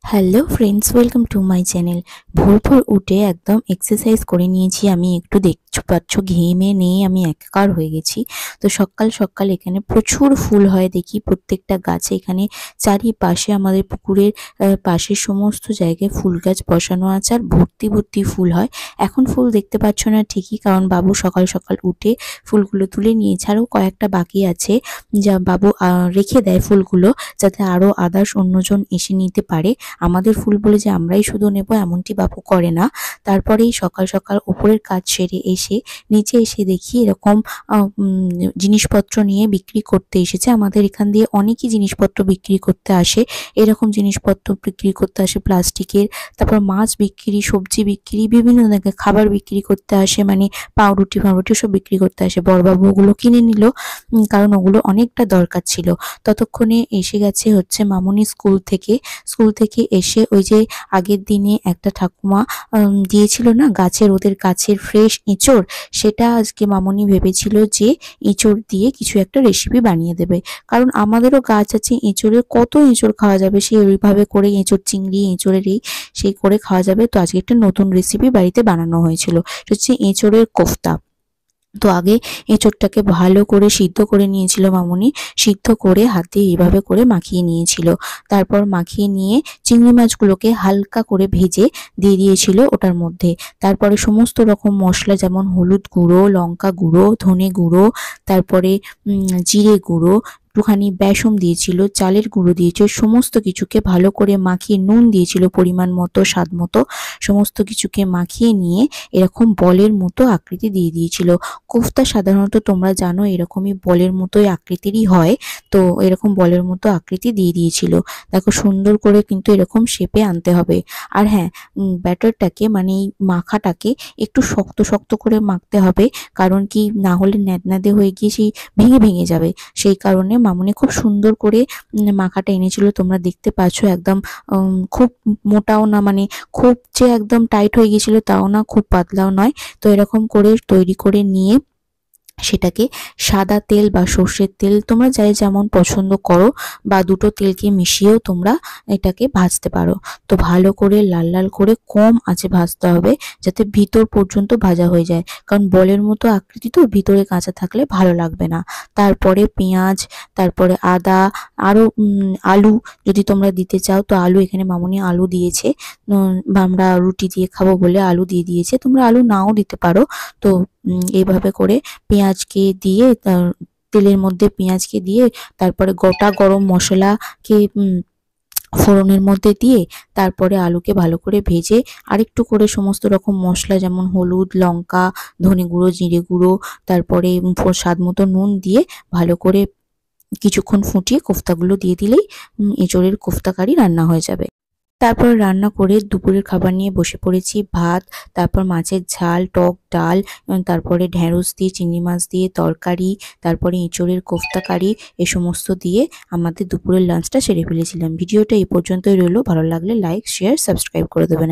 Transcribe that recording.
Hello friends, welcome to my channel. ভোর ভোর উঠে একদম এক্সারসাইজ করে নিয়েছি। আমি একটু দেখতে পাচ্ছ ঘেমে নিয়ে আমি একাকার হয়ে গেছি। তো সকাল সকাল এখানে প্রচুর ফুল হয় দেখি প্রত্যেকটা গাছে। এখানে চারিপাশে আমাদের পুকুরের পাশের সমস্ত জায়গায় ফুল গাছ বসানো আছে আর ভর্তি ভর্তি ফুল হয়। এখন ফুল দেখতে পাচ্ছ না ঠিকই, কারণ বাবু সকাল সকাল উঠে ফুলগুলো তুলে নিয়েছে। আরও কয়েকটা বাকি আছে যা বাবু রেখে দেয় ফুলগুলো, যাতে আরও আদার্স অন্যজন এসে নিতে পারে। আমাদের ফুল বলে যে আমরাই শুধু নেব এমনটি বাবু করে না। তারপরেই সকাল সকাল উপরের কাজ সেরে এসে নিচে এসে দেখি এরকম জিনিসপত্র নিয়ে বিক্রি করতে এসেছে। আমাদের এখান দিয়ে অনেকই জিনিসপত্র বিক্রি করতে আসে, এরকম জিনিসপত্র বিক্রি করতে আসে প্লাস্টিকের, তারপর মাছ বিক্রি, সবজি বিক্রি, বিভিন্ন ধরনের খাবার বিক্রি করতে আসে, মানে পাউরুটি ফাউরুটি সব বিক্রি করতে আসে। বড়বাবু ওগুলো কিনে নিল, কারণ ওগুলো অনেকটা দরকার ছিল। ততক্ষণে এসে গেছে হচ্ছে মামুনি স্কুল থেকে এসে ওই যে আগের দিনে একটা ঠাকুমা দিয়েছিল না ওদের গাছের ফ্রেশ এঁচড়, সেটা আজকে মামুনি ভেবেছিল যে এঁচড় দিয়ে কিছু একটা রেসিপি বানিয়ে দেবে। কারণ আমাদেরও গাছ আছে এঁচড়ের, কত এঁচড় খাওয়া যাবে, সেই ওইভাবে করে এঁচড় চিংড়ি এঁচড়ের সেই করে খাওয়া যাবে। তো আজকে একটা নতুন রেসিপি বাড়িতে বানানো হয়েছিল, হচ্ছে এঁচড়ের কোফতা। তো আগে এঁচোড়টাকে ভালো করে সিদ্ধ করে নিয়েছিল মামুনি, সিদ্ধ করে হাতে এইভাবে করে মাখিয়ে নিয়েছিল। তারপর মাখিয়ে নিয়ে চিংড়ি মাছগুলোকে হালকা করে ভেজে দিয়ে দিয়েছিল ওটার মধ্যে। তারপরে সমস্ত রকম মশলা, যেমন হলুদ গুঁড়ো, লঙ্কা গুঁড়ো, ধনে গুঁড়ো, তারপরে জিরে গুঁড়ো, একটুখানি বেসন দিয়েছিল, চালের গুঁড়ো দিয়েছিল, সমস্ত কিছুকে ভালো করে মাখিয়ে, নুন দিয়েছিল পরিমাণ মতো, স্বাদ মতো, সমস্ত কিছুকে মাখিয়ে নিয়ে এরকম বলের মতো আকৃতি দিয়ে দিয়েছিল। কোফতা সাধারণত তোমরা জানো এরকমই বলের মতোই আকৃতিরই হয়। তো এরকম বলের মতো আকৃতি দিয়ে দিয়েছিল। দেখো সুন্দর করে কিন্তু এরকম শেপে আনতে হবে। আর হ্যাঁ, ব্যাটারটাকে মানে এই মাখাটাকে একটু শক্ত শক্ত করে মাখতে হবে, কারণ কি না হলে ন্যাদন্যাদে হয়ে গিয়ে সেই ভেঙে ভেঙে যাবে। সেই কারণে মামুনি খুব সুন্দর করে মাখাটা এনেছিল। তোমরা দেখতে পাচ্ছ একদম খুব মোটাও না, মানে খুব যে একদম টাইট হয়ে গিয়েছিল তাও না, খুব পাতলাও নয়। তো এরকম করে তৈরি করে নিয়ে সেটাকে সাদা তেল বা সর্ষের তেল তোমরা যাই যেমন পছন্দ করো, বা দুটো তেলকে মিশিয়েও তোমরা এটাকে ভাজতে পারো। তো ভালো করে লাল লাল করে কম আঁচে ভাজতে হবে, যাতে ভিতর পর্যন্ত ভাজা হয়ে যায়, কারণ বলের মতো আকৃতি তো, ভিতরে কাঁচা থাকলে ভালো লাগবে না। তারপরে পেঁয়াজ, তারপরে আদা, আরও আলু যদি তোমরা দিতে চাও তো আলু, এখানে মামুনি আলু দিয়েছে, আমরা রুটি দিয়ে খাবো বলে আলু দিয়ে দিয়েছে, তোমরা আলু নাও দিতে পারো। তো এইভাবে করে পেঁয়াজকে দিয়ে, তেলের মধ্যে পেঁয়াজকে দিয়ে, তারপরে গোটা গরম মশলাকে ফোড়নের মধ্যে দিয়ে, তারপরে আলুকে ভালো করে ভেজে আরেকটু করে সমস্ত রকম মশলা, যেমন হলুদ, লঙ্কা, ধনে গুঁড়ো, জিরে গুঁড়ো, তারপরে স্বাদ মতো নুন দিয়ে ভালো করে কিছুক্ষণ ফুটিয়ে কোফতাগুলো দিয়ে দিলেই এঁচোড়ের কোফতা কারি রান্না হয়ে যাবে। তারপর রান্না করে দুপুরের খাবার নিয়ে বসে পড়েছি। ভাত, তারপর মাছের ঝাল, টক ডাল, তারপরে ঢেঁড়স দিয়ে চিংড়ি মাছ দিয়ে তরকারি, তারপরে এঁচোড়ের কোফতা কারি, এ সমস্ত দিয়ে আমাদের দুপুরের লাঞ্চটা সেরে ফেলেছিলাম। ভিডিওটা এই পর্যন্তই রইলো। ভালো লাগলে লাইক, শেয়ার, সাবস্ক্রাইব করে দেবেন।